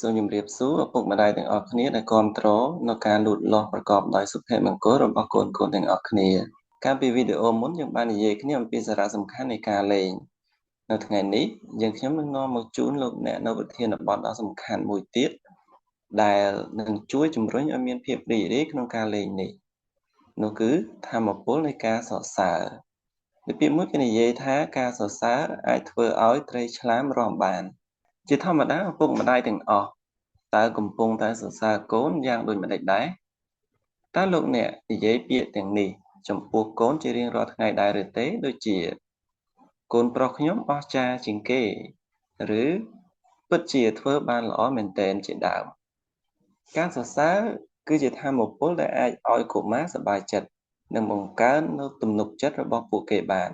សូមជម្រាបសួរឪពុកម្ដាយទាំងអស់គ្នាដែលគាំទ្រនៅការលូតលាស់ប្រកបដោយសុភមង្គលរបស់កូនៗទាំងអស់គ្នាកាលពីវីដេអូមុនយើងបាននិយាយគ្នាអំពីសារៈសំខាន់នៃការលេងនៅថ្ងៃនេះយើងខ្ញុំនឹងនាំមកជូនលោកអ្នកនៅវិធានបទដ៏សំខាន់មួយទៀតដែលនឹងជួយជំរុញឲ្យមានភាពរីករាយក្នុងការលេងនេះនោះគឺថាមពលនៃការសរសើរពាក្យមួយគេនិយាយថាការសរសើរអាចធ្វើឲ្យត្រីឆ្លាមរាំបានជាធម្មតាឪពុកម្ដាយទាំងអស់តើកំពុងតែសរសើរកូនយ៉ាងដូចម្តេចដែរតើលោកអ្នកនិយាយពាក្យទាំងនេះចំពោះកូនជារៀងរាល់ថ្ងៃដែរឬទេដូចជាកូនប្រុសខ្ញុំអស្ចារ្យជាងគេឬពិតជាធ្វើបានល្អមែនទែនជាដើមការសរសើរគឺជាថាមពលដែលអាចឲ្យកុមារសប្បាយចិត្តនិងបង្កើននូវទំនុកចិត្តរបស់ពួកគេបាន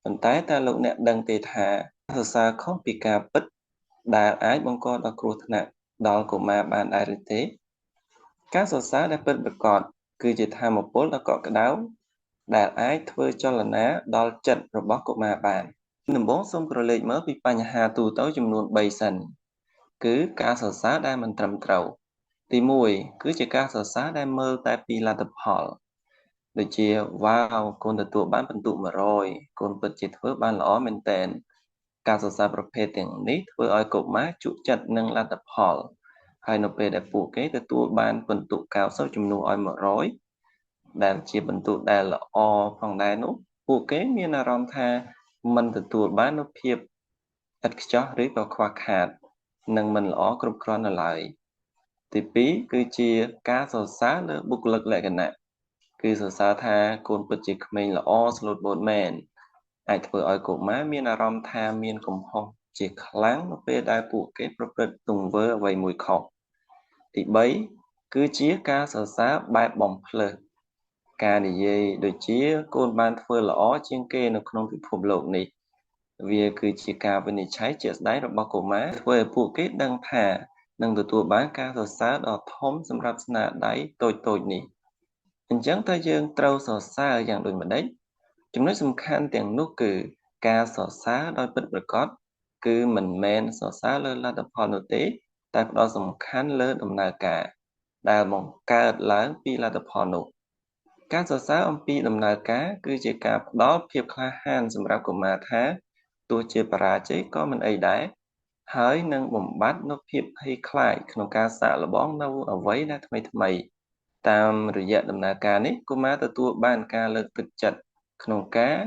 ប៉ុន្តែតើលោកអ្នកដឹងទេថាសរសើរខុសពីការពិតដែលអាចបង្កដល់គ្រោះថ្នាក់ដល់កុមារបានដែរឬទេការសរសើរដែលពិតប្រាកដគឺជាថាមពលដ៏កក់ក្ដៅដែលអាចធ្វើចលនាដល់ចិត្តរបស់កុមារបានដំបូងសូមក្រឡេកមើលពីបញ្ហាទូទៅចំនួន3សិនគឺការសរសើរដែលមិនត្រឹមត្រូវទី1គឺជាការសរសើរដែលមើលតែពីលទ្ធផលដូចជាវ៉ាវកូនទទួលបានពិន្ទុ100កូនពិតជាធ្វើបានល្អមែនទែនការសរសើរប្រភេទទាំងនេះធ្វើឲ្យកុមារជក់ចិត្តនឹងលទ្ធផលហើយនៅពេលដែលពួកគេទទួលបានពិន្ទុ90ជំនួសឲ្យ100ដែលជាពិន្ទុដែលល្អផងដែរនោះពួកគេមានអារម្មណ៍ថាមិនទទួលបាននូវភាពឥតខ្ចោះឬក៏ខ្វះខាតនិងមិនល្អគ្រប់គ្រាន់នៅឡើយទី2គឺជាការសរសើរលើបុគ្គលិកលក្ខណៈគឺសរសើរថាកូនពិតជាក្មេងល្អស្លូតបូតមែនអាចធ្វើឲ្យកុមារមានអារម្មណ៍ថាមានកំហុសជាខ្លាំងនៅពេលដែលពួកគេប្រព្រឹត្តទង្វើអ្វីមួយខុសទី3គឺជាការសរសើរបែបបំភ្លើសការនិយាយដូចជាកូនបានធ្វើល្អជាងគេនៅក្នុងពិភពលោកនេះវាគឺជាការវិនិច្ឆ័យជាក់ស្ដែងរបស់កុមារធ្វើឲ្យពួកគេដឹងថានឹងទទួលបានការសរសើរដ៏ធំសម្រាប់ស្នាដៃតូចៗនេះអញ្ចឹងតើយើងត្រូវសរសើរយ៉ាងដូចម្តេចចំណុចសំខាន់ទាំងនោះគឺការសរសើរដោយពិតប្រាកដគឺមិនមែនសរសើរលើលទ្ធផលនោះទេតែផ្ដោតសំខាន់លើដំណើរការដែលបង្កើតឡើងពីលទ្ធផលនោះការសរសើរអំពីដំណើរការគឺជាការផ្ដល់ភាពក្លាហានសម្រាប់កុមារថាទោះជាបរាជ័យក៏មិនអីដែរហើយនឹងបំបត្តិនូវភាពភ័យខ្លាចក្នុងការសាកល្បងនូវអ្វីដែលថ្មីៗតាមរយៈដំណើរការនេះកុមារទទួលបានការលើកទឹកចិត្តក្នុងការ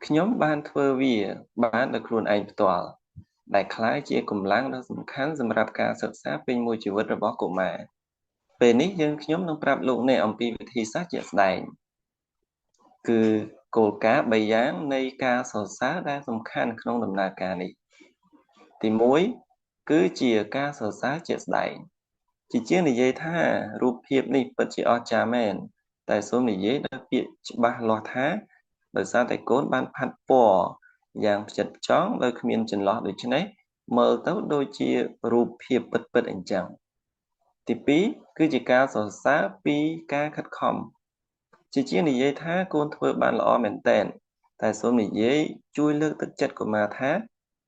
ខ្ញុំបានធ្វើវាបានដោយខ្លួនឯងផ្ទាល់ដែលក្លាយជាកម្លាំងដ៏សំខាន់សម្រាប់ការសិក្សាពេញមួយជីវិតរបស់កុមារពេលនេះខ្ញុំនឹងប្រាប់លោកអ្នកអំពីវិធីសាស្ត្រជាក់ស្ដែងគឺគោលការណ៍3យ៉ាងនៃការសរសើរដែលសំខាន់ក្នុងដំណើរការនេះទី1គឺជាការសរសើរជាក់ស្ដែងជានិយាយថារូបភាពនេះពិតជាអស្ចារ្យមែនតែសូមនិយាយដោយពាក្យច្បាស់លាស់ថាដោយសារតែកូនបានផាត់ពណ៌យ៉ាងផ្ចិតផ្ចង់ដោយគ្មានចន្លោះដូច្នេះមើលទៅដូចជារូបភាពពិតអញ្ចឹងទី2គឺជាការសរសើរពីការខិតខំជានិយាយថាកូនធ្វើបានល្អមែនទែនតែសូមនិយាយជួយលើកទឹកចិត្តកុមារថា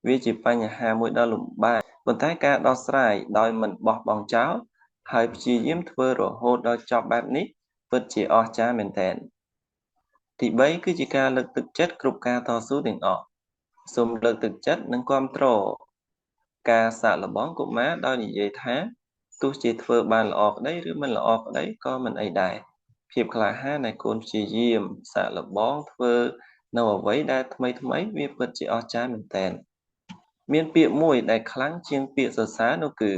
វាជាបញ្ហាមួយដ៏លំបាកប៉ុន្តែការដោះស្រាយដោយមិនបោះបង់ចោលហើយព្យាយាមធ្វើរហូតដល់ចប់បែបនេះពិតជាអស្ចារ្យមែនទែនទី3គឺជាការលើកទឹកចិត្តគ្រប់ការតស៊ូទាំងអស់សូមលើកទឹកចិត្តនិងគាំទ្រការសាកល្បងកុមារដោយនិយាយថាទោះជាធ្វើបានល្អក្តីឬមិនល្អក្តីក៏មិនអីដែរភាពក្លាហានដែលកូនព្យាយាមសាកល្បងធ្វើនៅអ្វីដែលថ្មីវាពិតជាអស្ចារ្យមែនទែនមានពាក្យមួយដែលខ្លាំងជាងពាក្យសរសើរនោះគឺ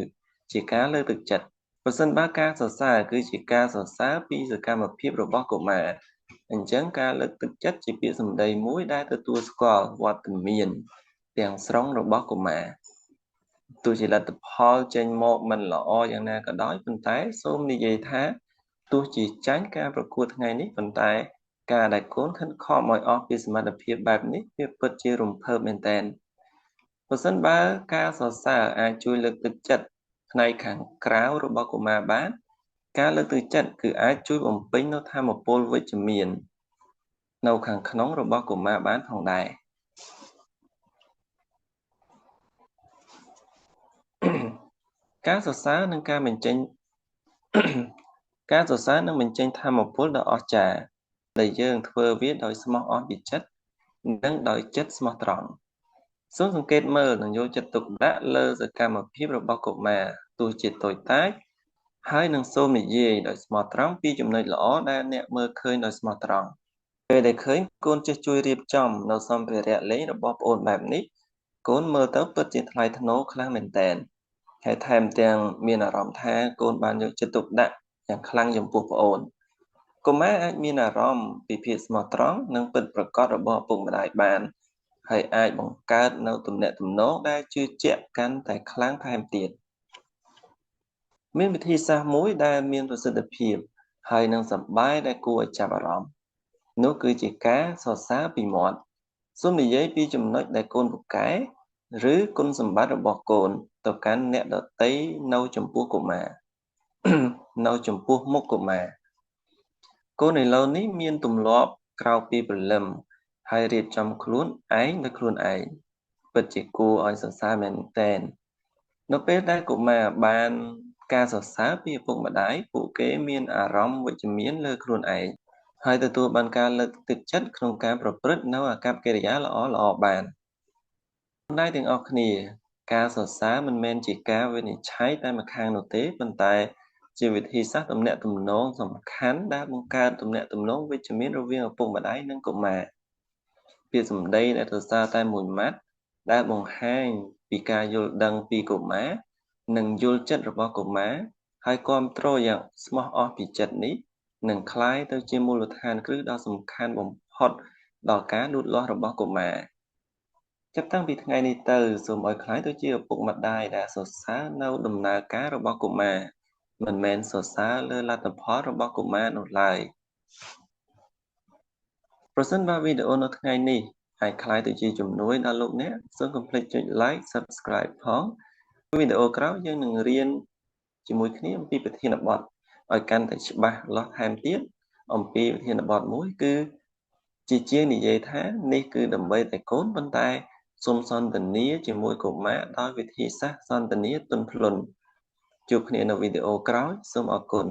ជាការលើកទឹកចិត្តប្រសិនបើការសរសើរគឺជាការសរសើរពីសកម្មភាពរបស់កុមារអញ្ចឹងការលើកទឹកចិត្តជាពាក្យសម្ដីមួយដែលទទួលស្គាល់វត្តមានទាំងស្រុងរបស់កុមារទោះជាលទ្ធផលចេញមកមិនល្អយ៉ាងណាក៏ដោយប៉ុន្តែសូមនិយាយថាទោះជាចាញ់ការប្រកួតថ្ងៃនេះប៉ុន្តែការដែលកូនខិតខំឲ្យអស់ពីសមត្ថភាពបែបនេះវាពិតជារំភើបមែនទែនប្រសិនបើការសរសើរអាចជួយលើកទឹកចិត្តផ្នែកខាងក្រៅរបស់កុមារបានការលើកទឹកចិត្តគឺអាចជួយបំពេញនូវថាមពលវិជ្ជមាននៅខាងក្នុងរបស់កុមារបានផងដែរ ការសរសើរនិងការបញ្ចេញ ការសរសើរនិងបញ្ចេញថាមពលដ៏អស្ចារ្យដែលយើងធ្វើវាដោយស្មោះអស់ពីចិត្តនិងដោយចិត្តស្មោះត្រង់សូមសង្កេតមើលនិងយកចិត្តទុកដាក់លើសកម្មភាពរបស់កុមារទោះជាតូចតាចហើយនឹងសូមនិយាយដោយស្មោះត្រង់ពីចំណុចល្អដែលអ្នកមើលឃើញដោយស្មោះត្រង់ពេលដែលឃើញកូនចេះជួយរៀបចំនៅសម្ភារៈលេងរបស់ប្អូនបែបនេះកូនមើលទៅពិតជាថ្លៃថ្នូរខ្លាំងមែនទែនហើយថែមទាំងមានអារម្មណ៍ថាកូនបានយកចិត្តទុកដាក់យ៉ាងខ្លាំងចំពោះប្អូនកុមារអាចមានអារម្មណ៍ពីភាពស្មោះត្រង់និងពិតប្រាកដរបស់ឪពុកម្ដាយបានហើយអាចបង្កើតនូវទំនាក់ទំនងដែលជឿជាក់កាន់តែខ្លាំងថែមទៀតមានវិធីសាស្ត្រមួយដែលមានប្រសិទ្ធភាពហើយនឹងសប្បាយដែលគួរឲ្យចាប់អារម្មណ៍នោះគឺជាការសរសើរពីមាត់សូមនិយាយពីចំណុចដែលកូនពូកែឬគុណសម្បត្តិរបស់កូនទៅកាន់អ្នកដទៃនៅចំពោះកុមារ នៅចំពោះមុខកុមារកូនឥឡូវនេះមានទម្លាប់ក្រោកពីព្រលឹមហើយរៀបចំខ្លួនឯងដោយខ្លួនឯងពិតជាគួរឲ្យសរសើរមែនទែននៅពេលដែលកុមារបានការសរសើរពីឪពុកម្ដាយពួកគេមានអារម្មណ៍វិជ្ជមានលើខ្លួនឯងហើយទទួលបានការលើកទឹកចិត្តក្នុងការប្រព្រឹត្តនូវអាកប្បកិរិយាល្អៗបានម្ដាយទាំងអស់គ្នាការសរសើរមិនមែនជាការវិនិច្ឆ័យតែម្ខាងនោះទេប៉ុន្តែជាវិធីសាស្ត្រទំនាក់ទំនងសំខាន់ដែលបង្កើតទំនាក់ទំនងវិជ្ជមានរវាងឪពុកម្ដាយនិងកុមារពាក្យសម្ដីដែលសរសើរតែមួយម៉ាត់ដែលបង្ហាញពីការយល់ដឹងពីកុមារនិងយល់ចិត្តរបស់កុមារហើយគាំទ្រយ៉ាងស្មោះអស់ពីចិត្តនេះនឹងក្លាយទៅជាមូលដ្ឋានគ្រឹះដ៏សំខាន់បំផុតដល់ការលូតលាស់របស់កុមារចាប់តាំងពីថ្ងៃនេះទៅសូមឲ្យក្លាយទៅជាឪពុកម្ដាយដែលសរសើរនៅដំណើរការរបស់កុមារមិនមែនសរសើរលើលទ្ធផលរបស់កុមារនោះឡើយប្រសិនបើវីដេអូនៅថ្ងៃនេះអាចក្លាយទៅជាជំនួយដល់លោកអ្នកសូមកុំភ្លេចចុច like subscribe ផងវីដេអូក្រោយយើងនឹងរៀនជាមួយគ្នាអំពីប្រធានបទឲ្យកាន់តែច្បាស់លាស់ថែមទៀតអំពីប្រធានបទមួយគឺជាជាងនិយាយថានេះគឺដើម្បីតែកូនប៉ុន្តែសូមសន្ទនាជាមួយកុមារដោយវិធីសាស្ត្រសន្ទនាទន់ភ្លន់ជួបគ្នានៅវីដេអូក្រោយសូមអរគុណ